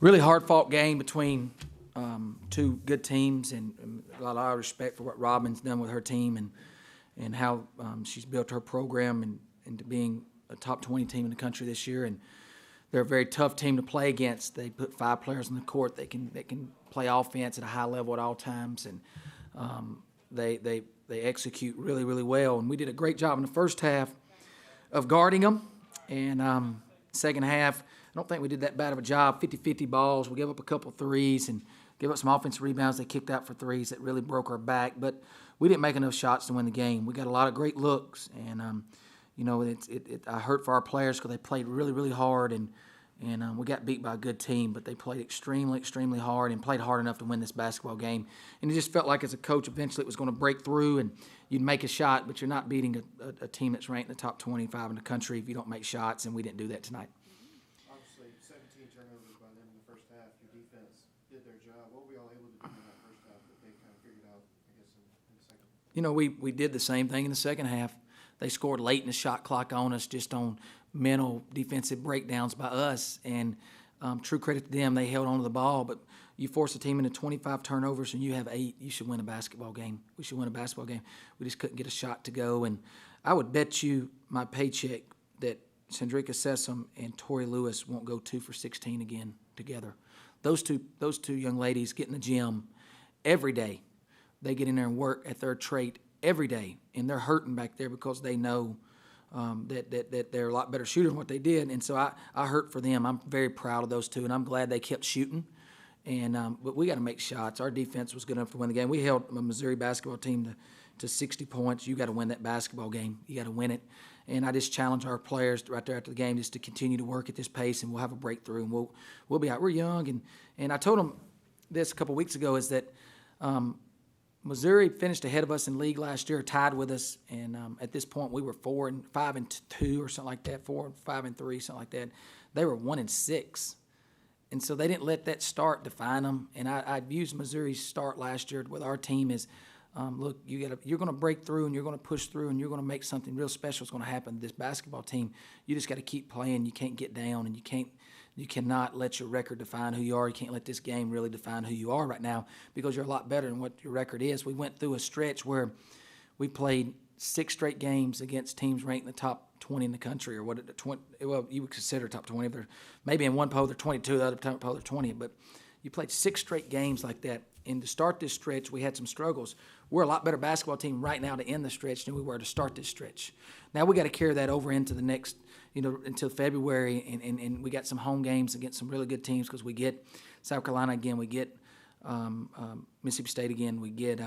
Really hard-fought game between two good teams, and a lot of respect for what Robin's done with her team and how she's built her program into being a top 20 team in the country this year. And they're a very tough team to play against. They put 5 players on the court that can play offense at a high level at all times, and they execute really, really well. And we did a great job in the first half of guarding them, and second half, I don't think we did that bad of a job. 50-50 balls. We gave up a couple threes and gave up some offensive rebounds. They kicked out for threes that really broke our back, but we didn't make enough shots to win the game. We got a lot of great looks, and I hurt for our players because they played really, really hard, and we got beat by a good team, but they played extremely, extremely hard and played hard enough to win this basketball game. And it just felt like as a coach, eventually it was going to break through, and you'd make a shot, but you're not beating a team that's ranked in the top 25 in the country if you don't make shots, and we didn't do that tonight. Obviously, 17 turnovers by them in the first half. Your defense did their job. What were we all able to do in that first half that they kind of figured out, I guess, in the second? We did the same thing in the second half. They scored late in the shot clock on us, just on mental defensive breakdowns by us, and true credit to them, they held on to the ball. But you force a team into 25 turnovers and you have 8, you should win a basketball game. We should win a basketball game. We just couldn't get a shot to go. And I would bet you my paycheck that Sandrika Sessom and Tori Lewis won't go 2 for 16 again together. Those two young ladies get in the gym every day. They get in there and work at their trade every day, and they're hurting back there because they know that they're a lot better shooters than what they did. And so I hurt for them. I'm very proud of those two, and I'm glad they kept shooting. And but we got to make shots. Our defense was good enough to win the game. We held a Missouri basketball team to 60 points. You got to win that basketball game. You got to win it. And I just challenge our players right there after the game just to continue to work at this pace, and we'll have a breakthrough, and we'll be out. We're young, and I told them this a couple weeks ago is that Missouri finished ahead of us in league last year, tied with us, and at this point we were 4-5-2 or something like that, 4-5-3, something like that. They were 1-6, and so they didn't let that start define them. And I used Missouri's start last year with our team as, look, you're going to break through and you're going to push through and you're going to make something real special is going to happen to this basketball team. You just got to keep playing. You can't get down, and you cannot let your record define who you are. You can't let this game really define who you are right now because you're a lot better than what your record is. We went through a stretch where we played 6 straight games against teams ranked in the top 20 in the country, or well, you would consider top 20. They're maybe in one poll they're 22, the other poll they're 20, but you played 6 straight games like that. And to start this stretch, we had some struggles. We're a lot better basketball team right now to end the stretch than we were to start this stretch. Now we got to carry that over into the next, until February, and we got some home games against some really good teams because we get South Carolina again, we get Mississippi State again, we get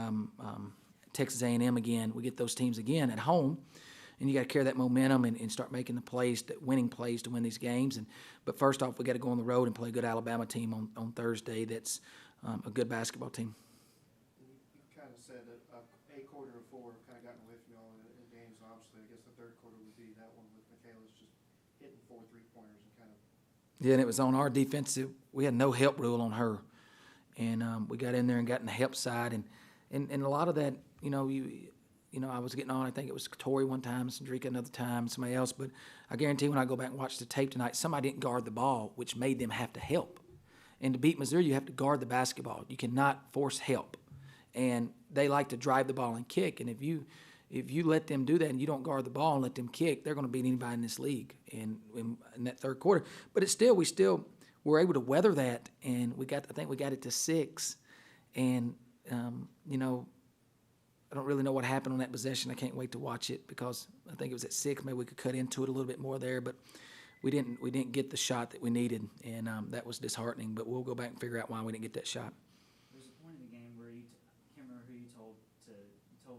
Texas A&M again, we get those teams again at home, and you got to carry that momentum and start making the plays, winning plays to win these games. But first off, we got to go on the road and play a good Alabama team on Thursday. That's a good basketball team. You kind of said that a quarter of 4 kind of gotten away from y'all in games. Obviously, I guess the third quarter would be that one with Michaela's just hitting 4 3-pointers and kind of. Yeah, and it was on our defensive. We had no help rule on her, and we got in there and got in the help side, and a lot of that, I was getting on. I think it was Tori one time, Sandrika another time, somebody else. But I guarantee when I go back and watch the tape tonight, somebody didn't guard the ball, which made them have to help. And to beat Missouri, you have to guard the basketball. You cannot force help. And they like to drive the ball and kick. And if you let them do that and you don't guard the ball and let them kick, they're going to beat anybody in this league in that third quarter. But we still were able to weather that, and I think we got it to 6. And I don't really know what happened on that possession. I can't wait to watch it because I think it was at 6. Maybe we could cut into it a little bit more there, but we didn't get the shot that we needed, and that was disheartening. But we'll go back and figure out why we didn't get that shot. There's a point in the game where I can't remember who you told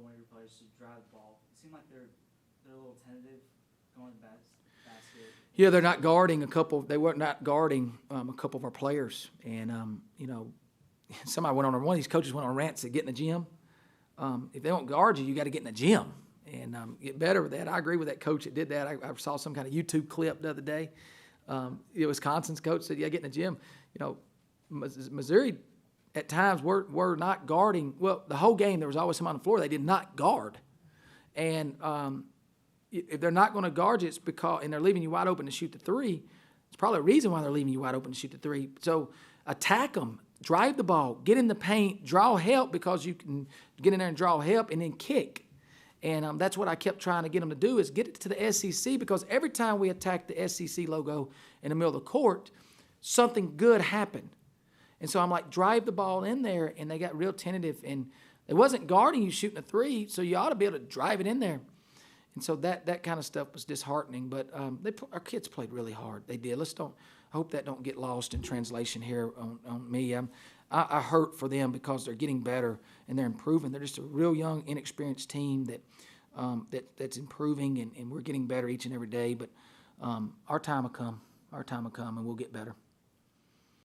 one of your players to drive the ball. It seemed like they're a little tentative going to the basket. Yeah, they're not guarding a couple. They were not guarding a couple of our players, and somebody one of these coaches went on a rant and said, "Get in the gym. If they don't guard you, you got to get in the gym and get better with that." I agree with that coach that did that. I saw some kind of YouTube clip the other day. Wisconsin's coach said, "Yeah, get in the gym." Missouri at times were not guarding. Well, the whole game there was always someone on the floor they did not guard, and if they're not going to guard you, it's because and they're leaving you wide open to shoot the 3. It's probably a reason why they're leaving you wide open to shoot the three. So attack them, drive the ball, get in the paint, draw help because you can get in there and draw help, and then kick. And that's what I kept trying to get them to do, is get it to the SEC, because every time we attacked the SEC logo in the middle of the court, something good happened. And so I'm like, drive the ball in there, and they got real tentative. And it wasn't guarding you shooting a three, so you ought to be able to drive it in there. And so that kind of stuff was disheartening. But our kids played really hard. They did. I hope that don't get lost in translation here on me. I hurt for them because they're getting better and they're improving. They're just a real young, inexperienced team that's improving, and we're getting better each and every day. But our time will come. Our time will come, and we'll get better.